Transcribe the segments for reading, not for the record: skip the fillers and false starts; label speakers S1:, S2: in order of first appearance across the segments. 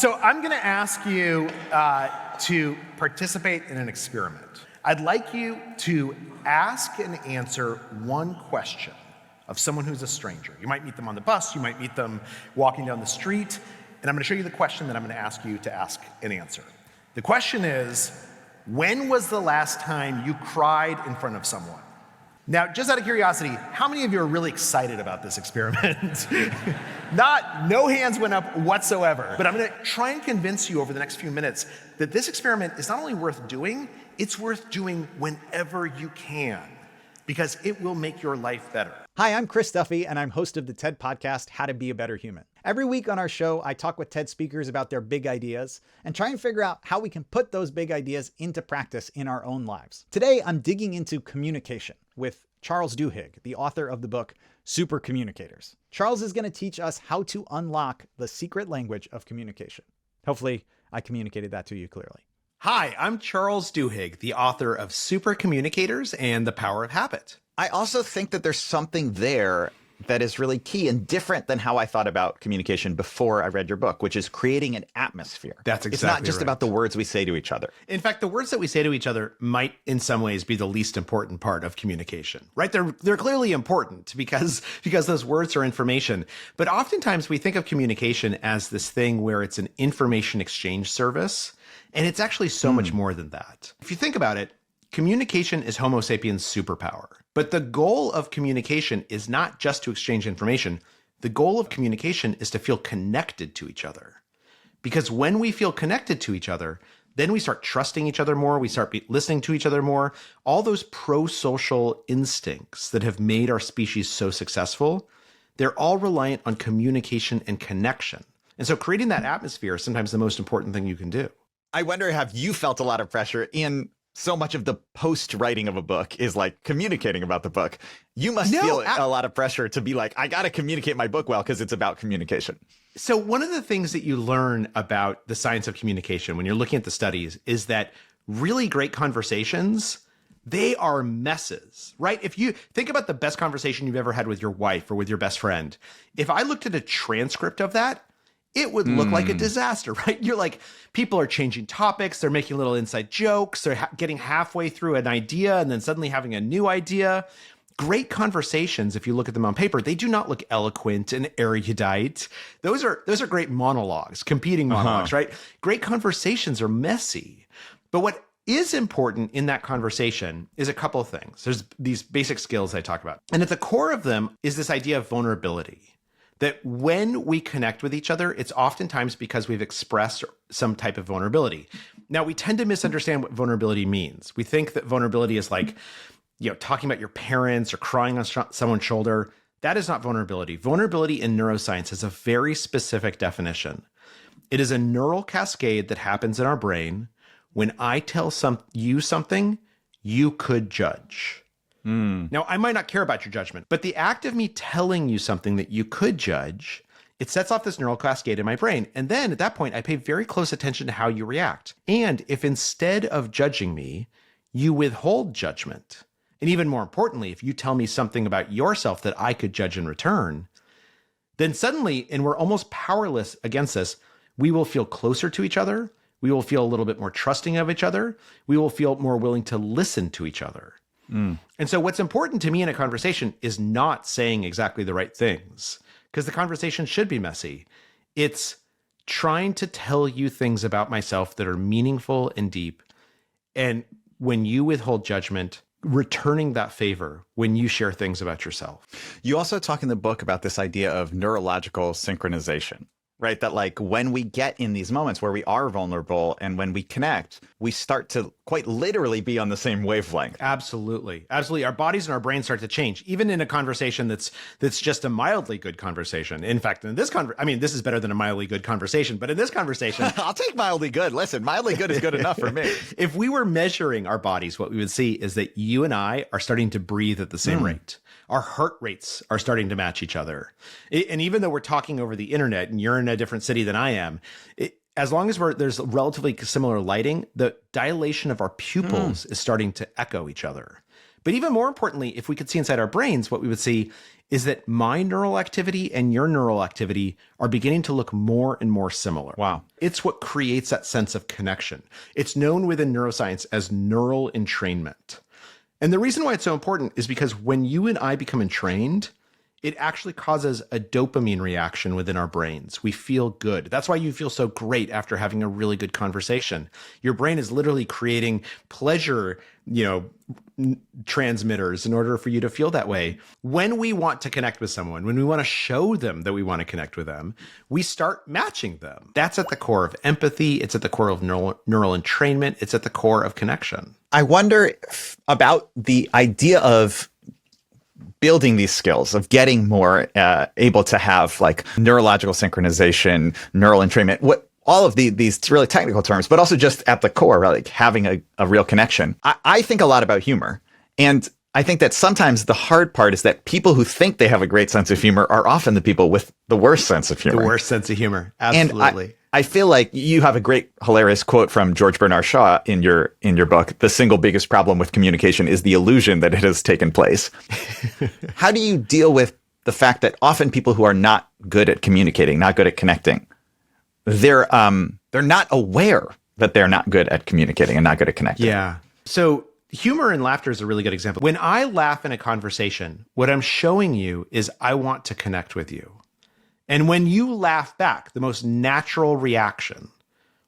S1: So I'm going to ask you to participate in an experiment. I'd like you to ask and answer one question of someone who's a stranger. You might meet them on the bus, you might meet them walking down the street, and I'm going to show you the question that I'm going to ask you to ask and answer. The question is, when was the last time you cried in front of someone? Now, just out of curiosity, how many of you are really excited about this experiment? No hands went up whatsoever. But I'm going to try and convince you over the next few minutes that this experiment is not only worth doing, it's worth doing whenever you can, because it will make your life better.
S2: Hi, I'm Chris Duffy, and I'm host of the TED podcast, How to Be a Better Human. Every week on our show, I talk with TED speakers about their big ideas and try and figure out how we can put those big ideas into practice in our own lives. Today, I'm digging into communication with Charles Duhigg, the author of the book Supercommunicators. Charles is going to teach us how to unlock the secret language of communication. Hopefully, I communicated that to you clearly.
S1: Hi, I'm Charles Duhigg, the author of Supercommunicators and The Power of Habit.
S3: I also think that there's something there that is really key and different than how I thought about communication before I read your book, which is creating an atmosphere.
S1: That's exactly
S3: It's not just
S1: right.
S3: about the words we say to each other.
S1: In fact, the words that we say to each other might, in some ways, be the least important part of communication, right? They're clearly important because those words are information. But oftentimes we think of communication as this thing where it's an information exchange service, and it's actually so much more than that. If you think about it, communication is Homo sapiens' superpower. But the goal of communication is not just to exchange information. The goal of communication is to feel connected to each other. Because when we feel connected to each other, then we start trusting each other more, we start listening to each other more. All those pro-social instincts that have made our species so successful, they're all reliant on communication and connection. And so creating that atmosphere is sometimes the most important thing you can do.
S3: I wonder, have you felt a lot of pressure in so much of the post-writing of a book is like communicating about the book? You must feel a lot of pressure to be like, I got to communicate my book well because it's about communication.
S1: So one of the things that you learn about the science of communication when you're looking at the studies is that really great conversations, they are messes, right? If you think about the best conversation you've ever had with your wife or with your best friend, if I looked at a transcript of that, it would look like a disaster, right? You're like, people are changing topics, they're making little inside jokes, they're getting halfway through an idea and then suddenly having a new idea. Great conversations, if you look at them on paper, they do not look eloquent and erudite. Those are great monologues, competing monologues, right? Great conversations are messy. But what is important in that conversation is a couple of things. There's these basic skills I talk about. And at the core of them is this idea of vulnerability. That when we connect with each other, it's oftentimes because we've expressed some type of vulnerability. Now, we tend to misunderstand what vulnerability means. We think that vulnerability is like, talking about your parents or crying on someone's shoulder. That is not vulnerability. Vulnerability in neuroscience has a very specific definition. It is a neural cascade that happens in our brain when I tell you something you could judge. Now, I might not care about your judgment, but the act of me telling you something that you could judge, it sets off this neural cascade in my brain. And then at that point, I pay very close attention to how you react. And if instead of judging me, you withhold judgment, and even more importantly, if you tell me something about yourself that I could judge in return, then suddenly, and we're almost powerless against this, we will feel closer to each other. We will feel a little bit more trusting of each other. We will feel more willing to listen to each other. And so what's important to me in a conversation is not saying exactly the right things, because the conversation should be messy. It's trying to tell you things about myself that are meaningful and deep. And when you withhold judgment, returning that favor when you share things about yourself.
S3: You also talk in the book about this idea of neurological synchronization. Right? That like when we get in these moments where we are vulnerable and when we connect, we start to quite literally be on the same wavelength.
S1: Absolutely. Absolutely. Our bodies and our brains start to change, even in a conversation that's just a mildly good conversation. In fact, in this this is better than a mildly good conversation, but in this conversation,
S3: I'll take mildly good. Listen, mildly good is good enough for me.
S1: If we were measuring our bodies, what we would see is that you and I are starting to breathe at the same rate. Our heart rates are starting to match each other. And even though we're talking over the internet and you're in a different city than I am, as long as there's relatively similar lighting, the dilation of our pupils is starting to echo each other. But even more importantly, if we could see inside our brains, what we would see is that my neural activity and your neural activity are beginning to look more and more similar.
S3: Wow.
S1: It's what creates that sense of connection. It's known within neuroscience as neural entrainment. And the reason why it's so important is because when you and I become entrained, it actually causes a dopamine reaction within our brains. We feel good. That's why you feel so great after having a really good conversation. Your brain is literally creating pleasure, transmitters in order for you to feel that way. When we want to connect with someone, when we want to show them that we want to connect with them, we start matching them. That's at the core of empathy. It's at the core of neural entrainment. It's at the core of connection.
S3: I wonder about the idea of building these skills, of getting more able to have like neurological synchronization, neural entrainment, all of these really technical terms, but also just at the core, right, like having a real connection. I think a lot about humor. And I think that sometimes the hard part is that people who think they have a great sense of humor are often the people with the worst sense of humor.
S1: The worst sense of humor. Absolutely.
S3: And I feel like you have a great, hilarious quote from George Bernard Shaw in your book. The single biggest problem with communication is the illusion that it has taken place. How do you deal with the fact that often people who are not good at communicating, not good at connecting, they're not aware that they're not good at communicating and not good at connecting?
S1: Yeah. So humor and laughter is a really good example. When I laugh in a conversation, what I'm showing you is I want to connect with you. And when you laugh back, the most natural reaction,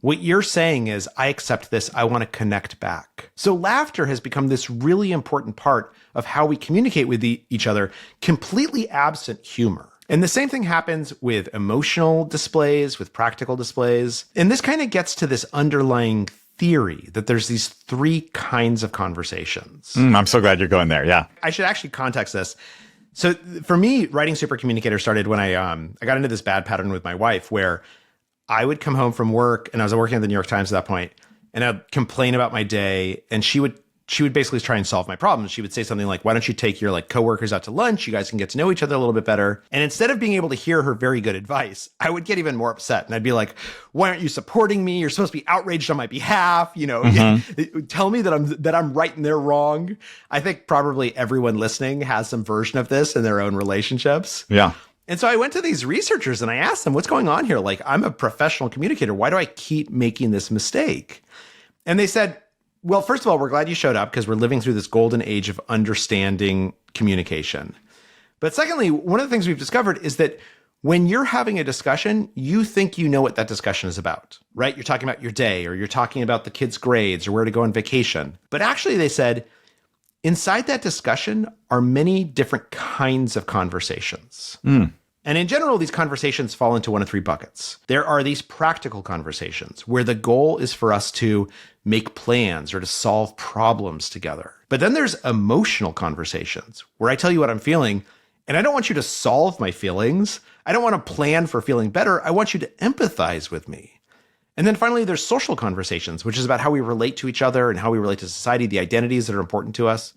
S1: what you're saying is, I accept this, I want to connect back. So laughter has become this really important part of how we communicate with each other, completely absent humor. And the same thing happens with emotional displays, with practical displays. And this kind of gets to this underlying theory that there's these three kinds of conversations.
S3: I'm so glad you're going there. Yeah.
S1: I should actually context this. So for me, writing Supercommunicators started when I got into this bad pattern with my wife where I would come home from work, and I was working at the New York Times at that point, and I'd complain about my day, and she would basically try and solve my problems. She would say something like, why don't you take your coworkers out to lunch? You guys can get to know each other a little bit better. And instead of being able to hear her very good advice, I would get even more upset. And I'd be like, why aren't you supporting me? You're supposed to be outraged on my behalf. Tell me that I'm right and they're wrong. I think probably everyone listening has some version of this in their own relationships.
S3: Yeah.
S1: And so I went to these researchers and I asked them, what's going on here? Like, I'm a professional communicator. Why do I keep making this mistake? And they said, well, first of all, we're glad you showed up because we're living through this golden age of understanding communication. But secondly, one of the things we've discovered is that when you're having a discussion, you think you know what that discussion is about, right? You're talking about your day, or you're talking about the kids' grades, or where to go on vacation. But actually, they said, inside that discussion are many different kinds of conversations. And in general, these conversations fall into one of three buckets. There are these practical conversations where the goal is for us to make plans or to solve problems together. But then there's emotional conversations where I tell you what I'm feeling, and I don't want you to solve my feelings. I don't want to plan for feeling better. I want you to empathize with me. And then finally, there's social conversations, which is about how we relate to each other and how we relate to society, the identities that are important to us.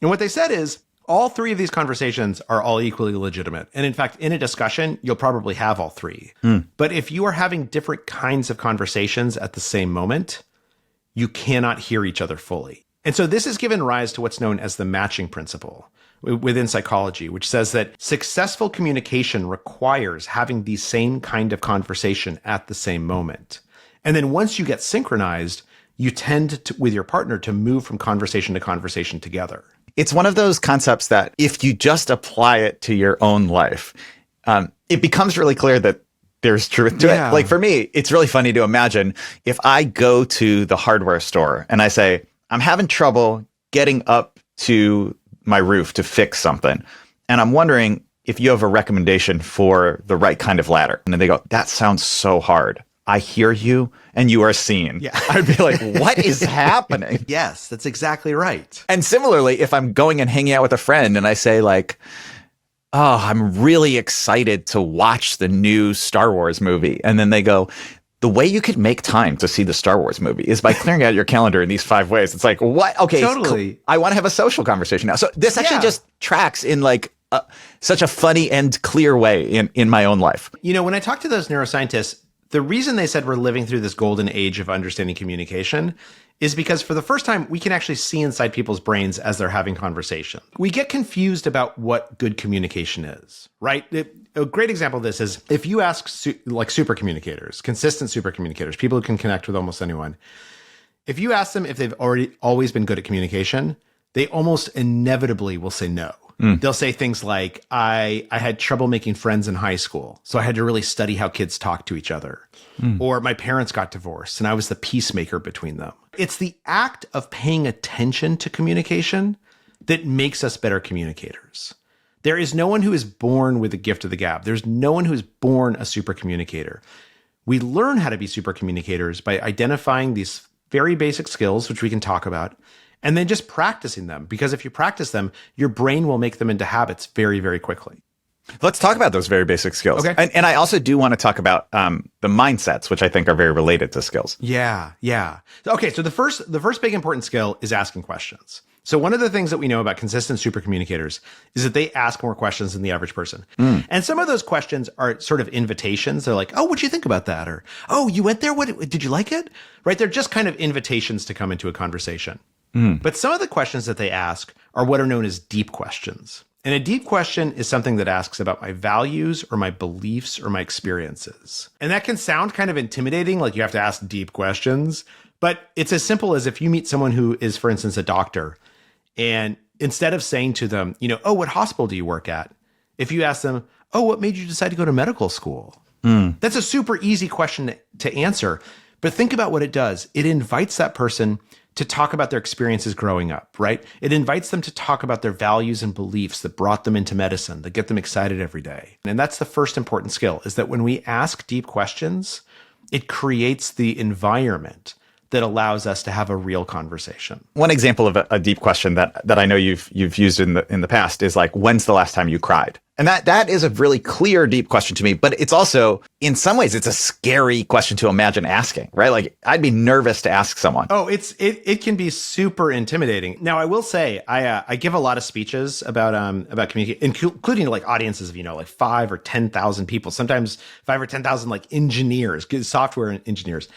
S1: And what they said is, all three of these conversations are all equally legitimate. And in fact, in a discussion, you'll probably have all three. But if you are having different kinds of conversations at the same moment, you cannot hear each other fully. And so this has given rise to what's known as the matching principle within psychology, which says that successful communication requires having the same kind of conversation at the same moment. And then once you get synchronized, you tend to, with your partner, to move from conversation to conversation together.
S3: It's one of those concepts that if you just apply it to your own life, it becomes really clear that there's truth to it. Like for me, it's really funny to imagine if I go to the hardware store and I say, I'm having trouble getting up to my roof to fix something. And I'm wondering if you have a recommendation for the right kind of ladder. And then they go, that sounds so hard. I hear you and you are seen.
S1: Yeah.
S3: I'd be like, what is happening?
S1: Yes, that's exactly right.
S3: And similarly, if I'm going and hanging out with a friend and I say like, oh, I'm really excited to watch the new Star Wars movie. And then they go, the way you could make time to see the Star Wars movie is by clearing out your calendar in these 5 ways. It's like, what? Okay.
S1: Totally.
S3: I want to have a social conversation now. So this actually just tracks in like such a funny and clear way in my own life.
S1: You know, when I talk to those neuroscientists, The reason they said we're living through this golden age of understanding communication is because for the first time, we can actually see inside people's brains as they're having conversation. We get confused about what good communication is, right? A great example of this is if you ask like supercommunicators, consistent supercommunicators, people who can connect with almost anyone, if you ask them if they've always been good at communication, they almost inevitably will say no. They'll say things like, I had trouble making friends in high school, so I had to really study how kids talk to each other. Or my parents got divorced and I was the peacemaker between them. It's the act of paying attention to communication that makes us better communicators. There is no one who is born with the gift of the gab. There's no one who is born a super communicator. We learn how to be super communicators by identifying these very basic skills, which we can talk about, and then just practicing them. Because if you practice them, your brain will make them into habits very, very quickly.
S3: Let's talk about those very basic skills.
S1: Okay.
S3: And I also do want to talk about the mindsets, which I think are very related to skills.
S1: Yeah. Okay, so the first big important skill is asking questions. So one of the things that we know about consistent supercommunicators is that they ask more questions than the average person. And some of those questions are sort of invitations. They're like, oh, what'd you think about that? Or, oh, you went there? What did you like it? Right? They're just kind of invitations to come into a conversation. But some of the questions that they ask are what are known as deep questions. And a deep question is something that asks about my values or my beliefs or my experiences. And that can sound kind of intimidating, like you have to ask deep questions. But it's as simple as if you meet someone who is, for instance, a doctor, and instead of saying to them, oh, what hospital do you work at? If you ask them, oh, what made you decide to go to medical school? That's a super easy question to answer. But think about what it does. It invites that person to talk about their experiences growing up, right? It invites them to talk about their values and beliefs that brought them into medicine, that get them excited every day. And that's the first important skill, is that when we ask deep questions, it creates the environment that allows us to have a real conversation.
S3: One example of a deep question that I know you've used in the past is like, when's the last time you cried? And that is a really clear, deep question to me. But it's also, in some ways, it's a scary question to imagine asking, right? Like, I'd be nervous to ask someone.
S1: Oh, it can be super intimidating. Now, I will say, I give a lot of speeches about communication, including like audiences of like 5 or 10,000 people, sometimes 5 or 10,000 like engineers, software engineers,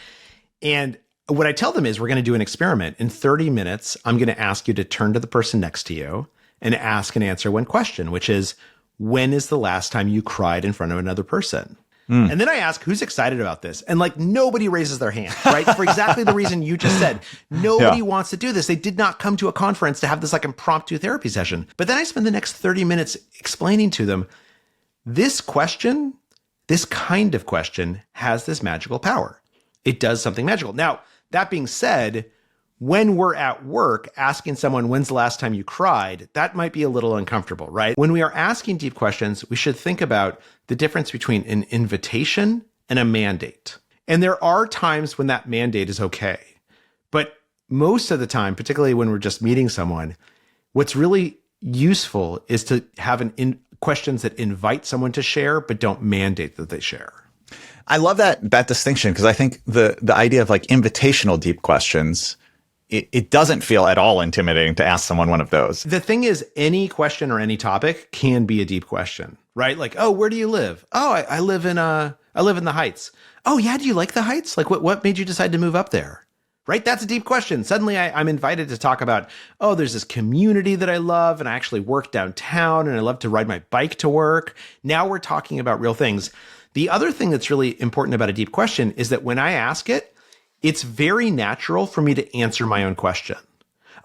S1: and what I tell them is we're going to do an experiment. In 30 minutes, I'm going to ask you to turn to the person next to you and ask and answer one question, which is, when is the last time you cried in front of another person? And then I ask, who's excited about this? And like nobody raises their hand, right? For exactly the reason you just said. Nobody wants to do this. They did not come to a conference to have this like impromptu therapy session. But then I spend the next 30 minutes explaining to them, this question, this kind of question has this magical power. It does something magical. Now, that being said, when we're at work asking someone, when's the last time you cried, that might be a little uncomfortable, right? When we are asking deep questions, we should think about the difference between an invitation and a mandate. And there are times when that mandate is okay. But most of the time, particularly when we're just meeting someone, what's really useful is to have questions that invite someone to share, but don't mandate that they share.
S3: I love that distinction, because I think the idea of like invitational deep questions, it doesn't feel at all intimidating to ask someone one of those.
S1: The thing is, any question or any topic can be a deep question, right? Like, oh, where do you live? Oh, I live in the Heights. Oh yeah, do you like the Heights? Like, what made you decide to move up there? Right? That's a deep question. Suddenly I'm invited to talk about, oh, there's this community that I love, and I actually work downtown, and I love to ride my bike to work. Now we're talking about real things. The other thing that's really important about a deep question is that when I ask it, it's very natural for me to answer my own question.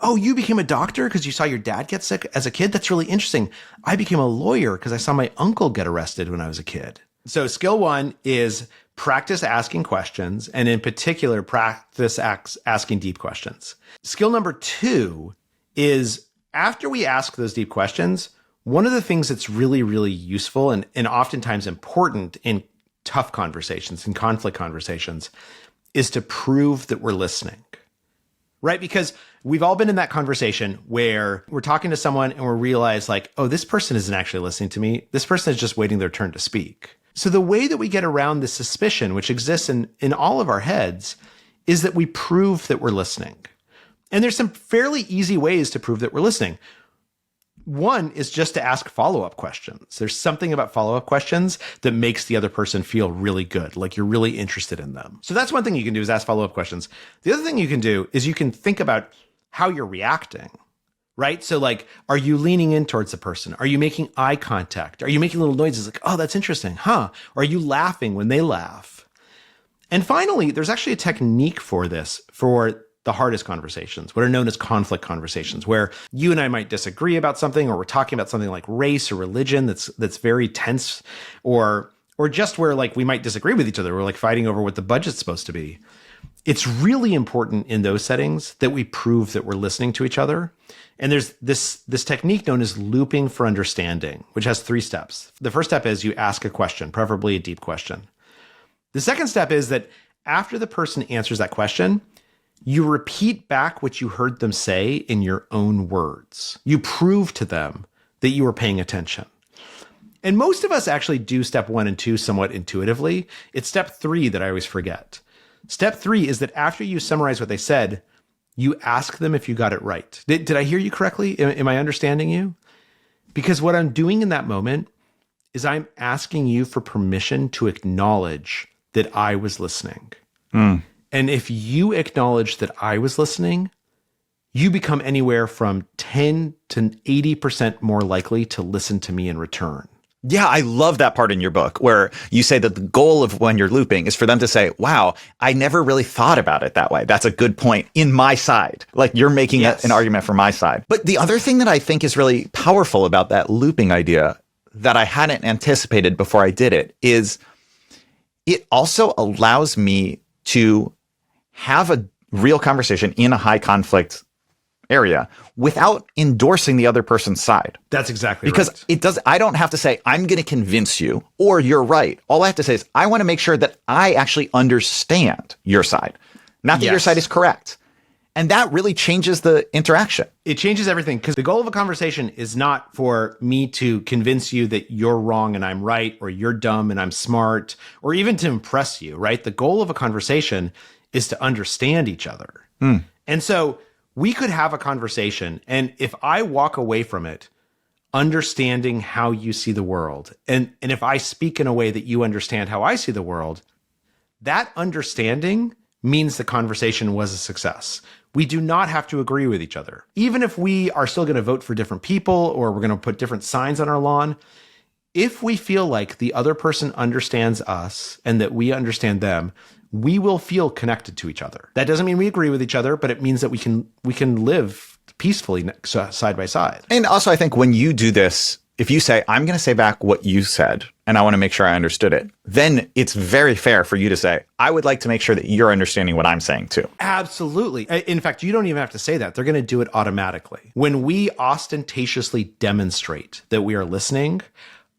S1: Oh, you became a doctor because you saw your dad get sick as a kid? That's really interesting. I became a lawyer because I saw my uncle get arrested when I was a kid. So skill 1 is practice asking questions, and in particular, practice asking deep questions. Skill number 2 is after we ask those deep questions, one of the things that's really, really useful and oftentimes important in tough conversations, in conflict conversations, is to prove that we're listening, right? Because we've all been in that conversation where we're talking to someone and we realize like, oh, this person isn't actually listening to me. This person is just waiting their turn to speak. So the way that we get around this suspicion, which exists in all of our heads, is that we prove that we're listening. And there's some fairly easy ways to prove that we're listening. One is just to ask follow-up questions. There's something about follow-up questions that makes the other person feel really good, like you're really interested in them. So that's one thing you can do, is ask follow-up questions. The other thing you can do is you can think about how you're reacting, right? So like, are you leaning in towards the person? Are you making eye contact? Are you making little noises like, oh, that's interesting, huh? Or are you laughing when they laugh? And finally, there's actually a technique for this, for the hardest conversations, what are known as conflict conversations, where you and I might disagree about something, or we're talking about something like race or religion that's very tense, or just where like we might disagree with each other. We're like fighting over what the budget's supposed to be. It's really important in those settings that we prove that we're listening to each other. And there's this technique known as looping for understanding, which has 3 steps. The first step is you ask a question, preferably a deep question. The second step is that after the person answers that question, you repeat back what you heard them say in your own words. You prove to them that you were paying attention. And most of us actually do step 1 and 2 somewhat intuitively. It's step 3 that I always forget. Step 3 is that after you summarize what they said, you ask them if you got it right. Did I hear you correctly? Am I understanding you? Because what I'm doing in that moment is I'm asking you for permission to acknowledge that I was listening. And if you acknowledge that I was listening, you become anywhere from 10 to 80% more likely to listen to me in return.
S3: Yeah, I love that part in your book where you say that the goal of when you're looping is for them to say, wow, I never really thought about it that way. That's a good point in my side. Like you're making an argument for my side. But the other thing that I think is really powerful about that looping idea that I hadn't anticipated before I did it is it also allows me to have a real conversation in a high conflict area without endorsing the other person's side.
S1: That's exactly
S3: because
S1: right.
S3: It does. I don't have to say, I'm going to convince you or you're right. All I have to say is, I want to make sure that I actually understand your side, not that your side is correct. And that really changes the interaction.
S1: It changes everything, because the goal of a conversation is not for me to convince you that you're wrong and I'm right, or you're dumb and I'm smart, or even to impress you, right? The goal of a conversation is to understand each other. And so we could have a conversation, and if I walk away from it understanding how you see the world, and if I speak in a way that you understand how I see the world, that understanding means the conversation was a success. We do not have to agree with each other. Even if we are still going to vote for different people, or we're going to put different signs on our lawn, if we feel like the other person understands us and that we understand them, we will feel connected to each other. That doesn't mean we agree with each other, but it means that we can live peacefully side by side.
S3: And also, I think when you do this, if you say, I'm going to say back what you said, and I want to make sure I understood it, then it's very fair for you to say, I would like to make sure that you're understanding what I'm saying too.
S1: Absolutely. In fact, you don't even have to say that. They're going to do it automatically. When we ostentatiously demonstrate that we are listening,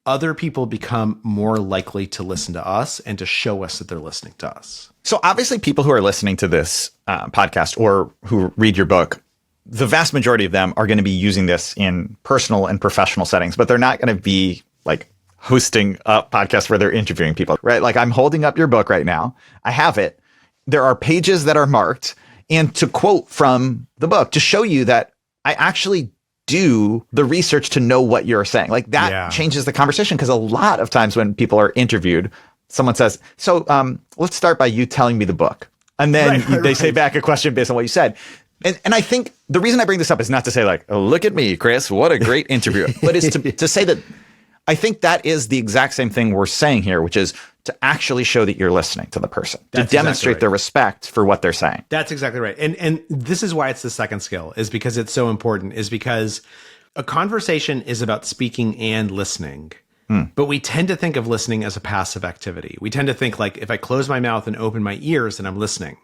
S1: other people become more likely to listen to us and to show us that they're listening to us.
S3: So obviously, people who are listening to this podcast or who read your book, the vast majority of them are going to be using this in personal and professional settings, but they're not going to be like hosting a podcast where they're interviewing people, right? Like I'm holding up your book right now. I have it. There are pages that are marked. And to quote from the book, to show you that I actually do the research to know what you're saying. Like that changes the conversation, because a lot of times when people are interviewed, someone says, so let's start by you telling me the book. And then they say back a question based on what you said. And I think the reason I bring this up is not to say like, oh, look at me, Chris, what a great interviewer, but it's to say that I think that is the exact same thing we're saying here, which is to actually show that you're listening to the person, to demonstrate their respect for what they're saying.
S1: That's exactly right. And this is why it's the second skill, is because it's so important, is because a conversation is about speaking and listening. But we tend to think of listening as a passive activity. We tend to think like, if I close my mouth and open my ears, then I'm listening.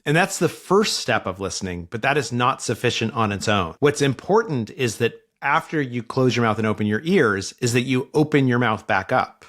S1: And that's the first step of listening, but that is not sufficient on its own. What's important is that after you close your mouth and open your ears, is that you open your mouth back up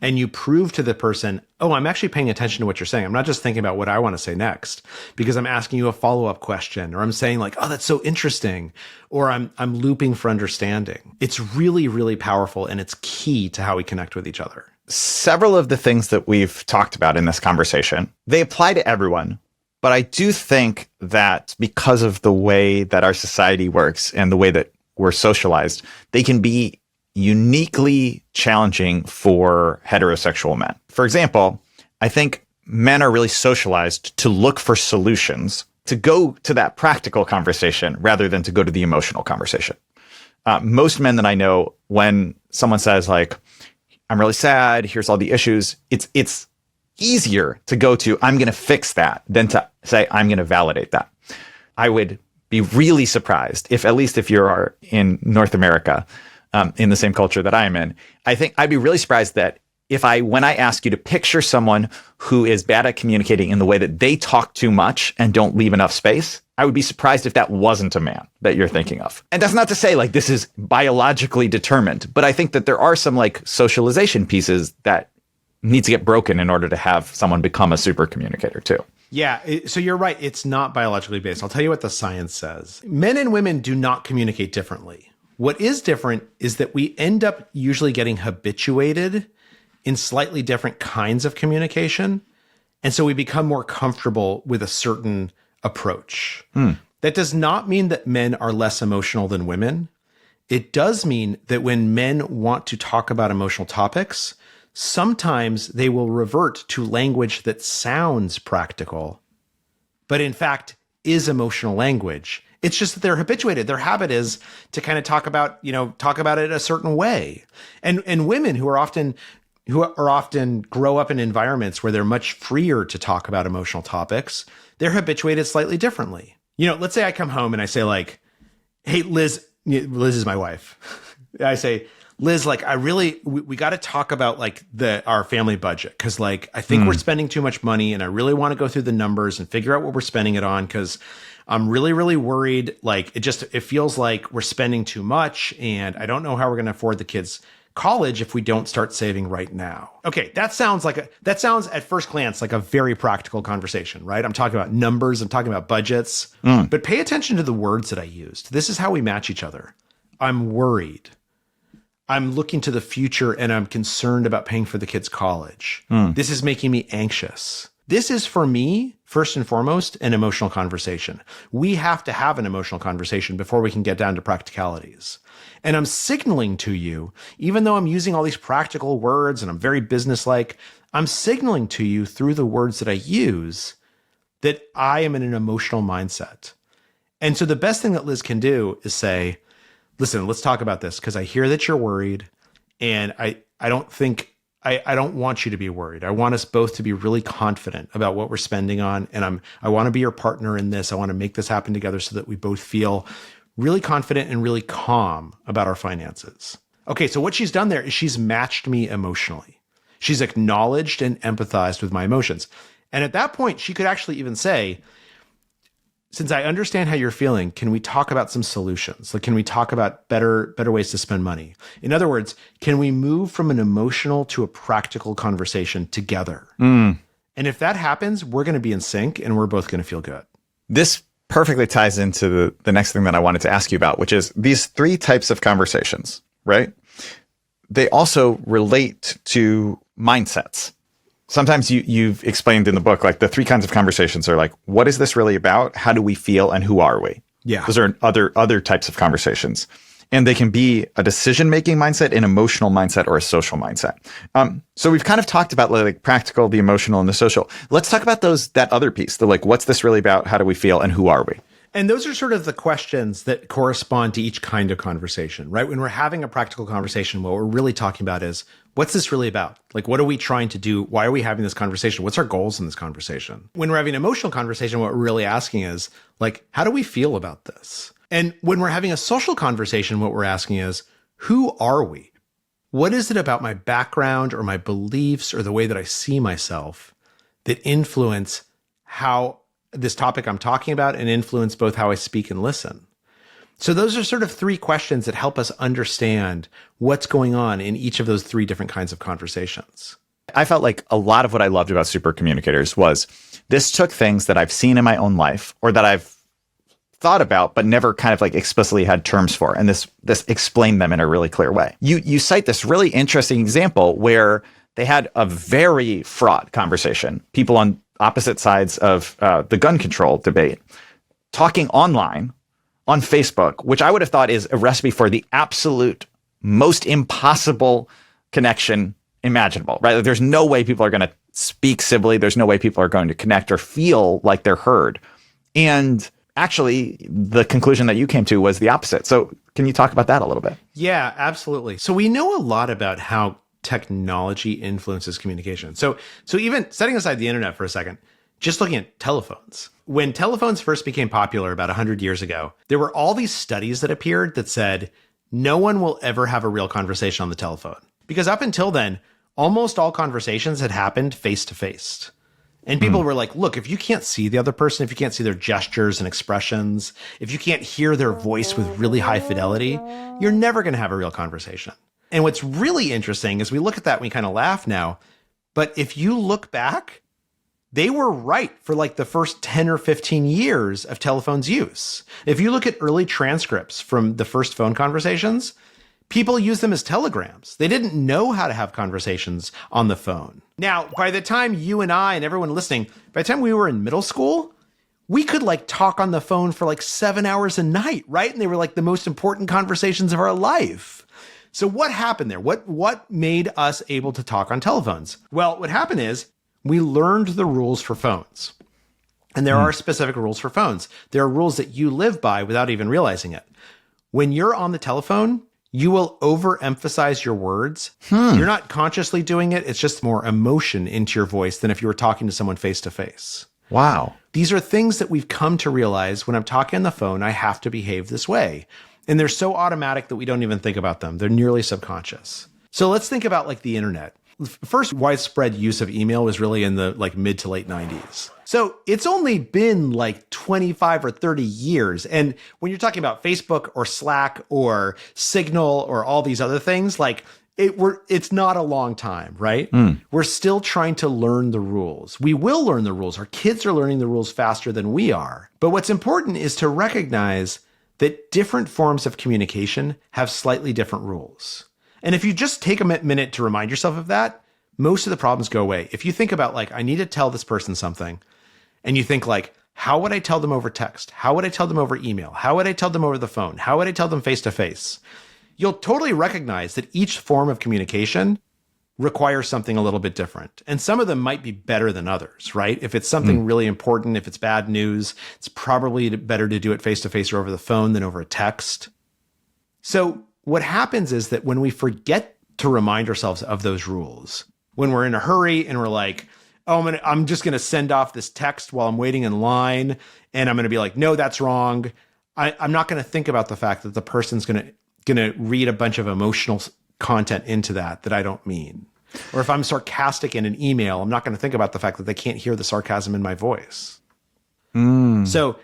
S1: and you prove to the person, oh, I'm actually paying attention to what you're saying. I'm not just thinking about what I want to say next, because I'm asking you a follow-up question, or I'm saying like, oh, that's so interesting, or I'm looping for understanding. It's really, really powerful, and it's key to how we connect with each other.
S3: Several of the things that we've talked about in this conversation, they apply to everyone. But I do think that because of the way that our society works and the way that we're socialized, they can be uniquely challenging for heterosexual men. For example, I think men are really socialized to look for solutions, to go to that practical conversation rather than to go to the emotional conversation. Most men that I know, when someone says like, I'm really sad, here's all the issues, it's easier to go to, I'm going to fix that, than to say, I'm going to validate that. I would be really surprised if, at least if you are in North America, in the same culture that I am in, I think I'd be really surprised that when I ask you to picture someone who is bad at communicating in the way that they talk too much and don't leave enough space, I would be surprised if that wasn't a man that you're thinking of. And that's not to say like this is biologically determined, but I think that there are some like socialization pieces that need to get broken in order to have someone become a super communicator too.
S1: Yeah, so you're right. It's not biologically based. I'll tell you what the science says. Men and women do not communicate differently. What is different is that we end up usually getting habituated in slightly different kinds of communication. And so we become more comfortable with a certain approach. That does not mean that men are less emotional than women. It does mean that when men want to talk about emotional topics, sometimes they will revert to language that sounds practical, but in fact is emotional language. It's just that they're habituated. Their habit is to kind of talk about it a certain way. And women who often grow up in environments where they're much freer to talk about emotional topics, they're habituated slightly differently. Let's say I come home and I say like, hey, Liz is my wife. I say, Liz, like, we got to talk about like our family budget. Cause like, I think we're spending too much money and I really want to go through the numbers and figure out what we're spending it on. Cause I'm really, really worried. Like it feels like we're spending too much and I don't know how we're going to afford the kids' college if we don't start saving right now. Okay. That sounds at first glance like a very practical conversation, right? I'm talking about numbers. I'm talking about budgets, but pay attention to the words that I used. This is how we match each other. I'm worried. I'm looking to the future and I'm concerned about paying for the kids' college. This is making me anxious. This is, for me, first and foremost, an emotional conversation. We have to have an emotional conversation before we can get down to practicalities. And I'm signaling to you, even though I'm using all these practical words and I'm very businesslike, I'm signaling to you through the words that I use that I am in an emotional mindset. And so the best thing that Liz can do is say, listen, let's talk about this because I hear that you're worried and I don't want you to be worried. I want us both to be really confident about what we're spending on. And I want to be your partner in this. I want to make this happen together so that we both feel really confident and really calm about our finances. Okay, so what she's done there is she's matched me emotionally. She's acknowledged and empathized with my emotions. And at that point, she could actually even say, since I understand how you're feeling, can we talk about some solutions? Like, can we talk about better ways to spend money? In other words, can we move from an emotional to a practical conversation together? And if that happens, we're going to be in sync and we're both going to feel good.
S3: This perfectly ties into the next thing that I wanted to ask you about, which is these three types of conversations, right? They also relate to mindsets. Sometimes you've explained in the book, like the three kinds of conversations are like, what is this really about? How do we feel? And who are we?
S1: Yeah.
S3: Those are other types of conversations. And they can be a decision-making mindset, an emotional mindset, or a social mindset. So we've kind of talked about like practical, the emotional, and the social. Let's talk about that other piece, the like, what's this really about? How do we feel? And who are we?
S1: And those are sort of the questions that correspond to each kind of conversation, right? When we're having a practical conversation, what we're really talking about is, what's this really about? Like, what are we trying to do? Why are we having this conversation? What's our goals in this conversation? When we're having an emotional conversation, what we're really asking is, like, how do we feel about this? And when we're having a social conversation, what we're asking is, who are we? What is it about my background or my beliefs or the way that I see myself that influence how this topic I'm talking about and influence both how I speak and listen? So those are sort of three questions that help us understand what's going on in each of those three different kinds of conversations.
S3: I felt like a lot of what I loved about Super Communicators was this took things that I've seen in my own life or that I've thought about, but never kind of like explicitly had terms for. And this explained them in a really clear way. You cite this really interesting example where they had a very fraught conversation. People on opposite sides of the gun control debate talking online on Facebook, which I would have thought is a recipe for the absolute most impossible connection imaginable, right? Like, there's no way people are going to speak civilly. There's no way people are going to connect or feel like they're heard. And actually, the conclusion that you came to was the opposite. So can you talk about that a little bit?
S1: Yeah, absolutely. So we know a lot about how technology influences communication. So even setting aside the internet for a second, just looking at telephones. When telephones first became popular about 100 years ago, there were all these studies that appeared that said, no one will ever have a real conversation on the telephone. Because up until then, almost all conversations had happened face to face. And people were like, look, if you can't see the other person, if you can't see their gestures and expressions, if you can't hear their voice with really high fidelity, you're never going to have a real conversation. And what's really interesting is we look at that and we kind of laugh now. But if you look back, they were right for like the first 10 or 15 years of telephone's use. If you look at early transcripts from the first phone conversations, people use them as telegrams. They didn't know how to have conversations on the phone. Now, by the time you and I and everyone listening, by the time we were in middle school, we could like talk on the phone for like 7 hours a night, right? And they were like the most important conversations of our life. So what happened there? What made us able to talk on telephones? Well, what happened is we learned the rules for phones. And there are specific rules for phones. There are rules that you live by without even realizing it. When you're on the telephone, you will overemphasize your words. You're not consciously doing it. It's just more emotion into your voice than if you were talking to someone face to face.
S3: Wow.
S1: These are things that we've come to realize when I'm talking on the phone, I have to behave this way. And they're so automatic that we don't even think about them. They're nearly subconscious. So let's think about like the internet. First widespread use of email was really in the like mid to late 90s. So it's only been like 25 or 30 years. And when you're talking about Facebook or Slack or Signal or all these other things, like it's not a long time, right? We're still trying to learn the rules. We will learn the rules. Our kids are learning the rules faster than we are. But what's important is to recognize that different forms of communication have slightly different rules. And if you just take a minute to remind yourself of that, most of the problems go away. If you think about like, I need to tell this person something, and you think like, how would I tell them over text? How would I tell them over email? How would I tell them over the phone? How would I tell them face to face? You'll totally recognize that each form of communication requires something a little bit different. And some of them might be better than others, right? If it's something really important, if it's bad news, it's probably better to do it face to face or over the phone than over a text. So what happens is that when we forget to remind ourselves of those rules, when we're in a hurry and we're like, oh, I'm just going to send off this text while I'm waiting in line, and I'm going to be like, no, that's wrong. I'm not going to think about the fact that the person's going to read a bunch of emotional content into that I don't mean. Or if I'm sarcastic in an email, I'm not going to think about the fact that they can't hear the sarcasm in my voice. So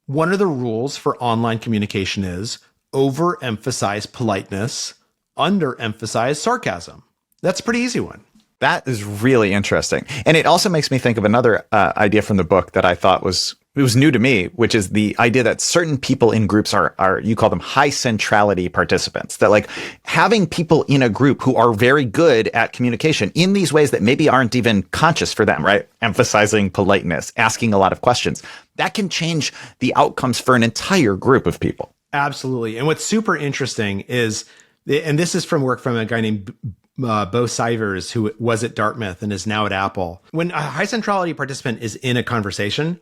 S1: one of the rules for online communication is overemphasize politeness, underemphasize sarcasm. That's a pretty easy one.
S3: That is really interesting. And it also makes me think of another idea from the book that I thought was new to me, which is the idea that certain people in groups are you call them high centrality participants, that like having people in a group who are very good at communication in these ways that maybe aren't even conscious for them, right? Emphasizing politeness, asking a lot of questions, that can change the outcomes for an entire group of people.
S1: Absolutely. And what's super interesting is, and this is from work from a guy named Bo Sivers, who was at Dartmouth and is now at Apple. When a high centrality participant is in a conversation,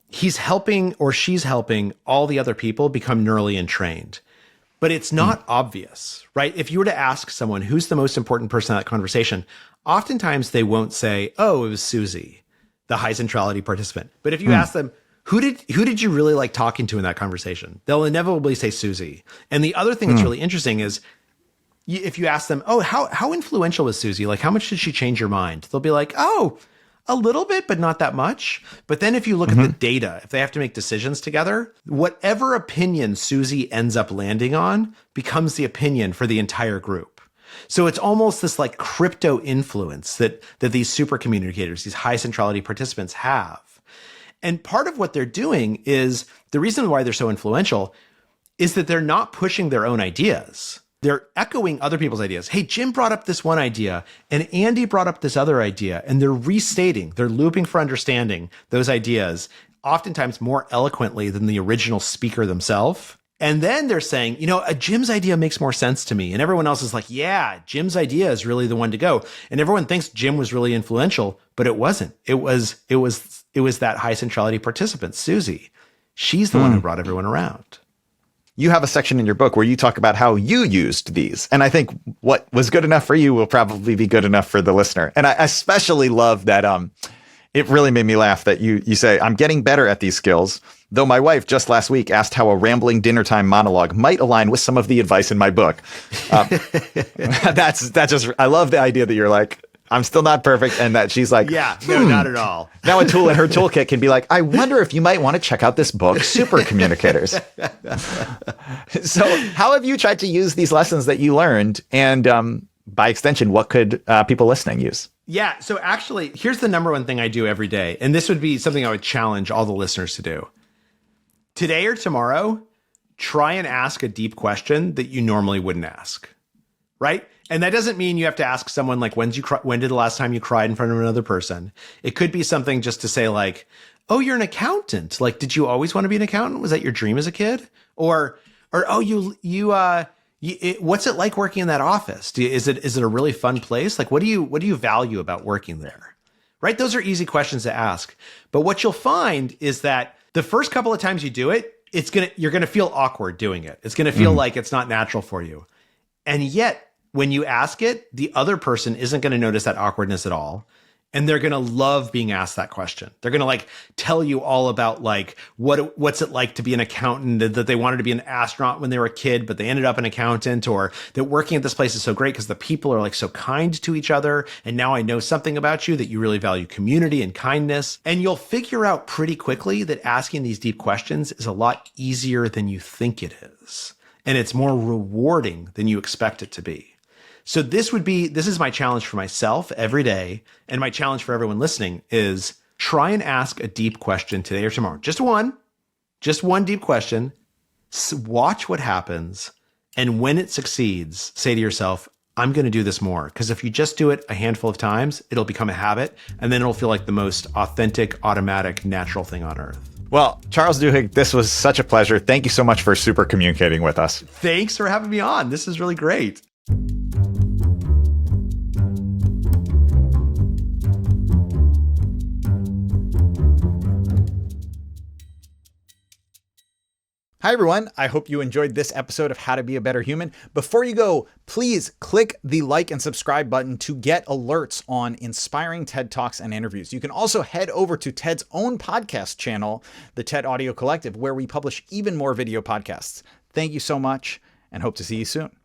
S1: he's helping or she's helping all the other people become neurally entrained. But it's not obvious, right? If you were to ask someone who's the most important person in that conversation, oftentimes they won't say, oh, it was Susie, the high centrality participant. But if you ask them, who did you really like talking to in that conversation? They'll inevitably say Susie. And the other thing that's really interesting is if you ask them, oh, how influential was Susie? Like, how much did she change your mind? They'll be like, oh, a little bit, but not that much. But then if you look at the data, if they have to make decisions together, whatever opinion Susie ends up landing on becomes the opinion for the entire group. So it's almost this like crypto influence that these supercommunicators, these high centrality participants have. And part of what they're doing is the reason why they're so influential is that they're not pushing their own ideas. They're echoing other people's ideas. Hey, Jim brought up this one idea and Andy brought up this other idea, and they're restating, they're looping for understanding those ideas oftentimes more eloquently than the original speaker themselves. And then they're saying, Jim's idea makes more sense to me. And everyone else is like, yeah, Jim's idea is really the one to go. And everyone thinks Jim was really influential, but it wasn't. It was that high centrality participant, Susie. She's the one who brought everyone around.
S3: You have a section in your book where you talk about how you used these. And I think what was good enough for you will probably be good enough for the listener. And I especially love that it really made me laugh that you say, I'm getting better at these skills, though my wife just last week asked how a rambling dinner time monologue might align with some of the advice in my book. That's just, I love the idea that you're like, I'm still not perfect. And that she's like,
S1: yeah, no, not at all.
S3: Now a tool in her toolkit can be like, I wonder if you might want to check out this book, Supercommunicators. So how have you tried to use these lessons that you learned? And by extension, what could people listening use?
S1: Yeah. So actually, here's the number one thing I do every day. And this would be something I would challenge all the listeners to do. Today or tomorrow, try and ask a deep question that you normally wouldn't ask. Right? And that doesn't mean you have to ask someone like, when did the last time you cried in front of another person? It could be something just to say like, oh, you're an accountant. Like, did you always want to be an accountant? Was that your dream as a kid? Or oh, what's it like working in that office? Is it a really fun place? Like, what do you value about working there? Right? Those are easy questions to ask. But what you'll find is that the first couple of times you do it, you're going to feel awkward doing it. It's going to feel like it's not natural for you. And yet, when you ask it, the other person isn't going to notice that awkwardness at all. And they're going to love being asked that question. They're going to like tell you all about like what's it like to be an accountant, that they wanted to be an astronaut when they were a kid, but they ended up an accountant, or that working at this place is so great because the people are like so kind to each other. And now I know something about you, that you really value community and kindness. And you'll figure out pretty quickly that asking these deep questions is a lot easier than you think it is. And it's more rewarding than you expect it to be. So this is my challenge for myself every day. And my challenge for everyone listening is try and ask a deep question today or tomorrow. Just one deep question. Watch what happens. And when it succeeds, say to yourself, I'm going to do this more. Because if you just do it a handful of times, it'll become a habit. And then it'll feel like the most authentic, automatic, natural thing on earth.
S3: Well, Charles Duhigg, this was such a pleasure. Thank you so much for super communicating with us.
S1: Thanks for having me on. This is really great.
S2: Hi, everyone. I hope you enjoyed this episode of How to Be a Better Human. Before you go, please click the like and subscribe button to get alerts on inspiring TED Talks and interviews. You can also head over to TED's own podcast channel, the TED Audio Collective, where we publish even more video podcasts. Thank you so much and hope to see you soon.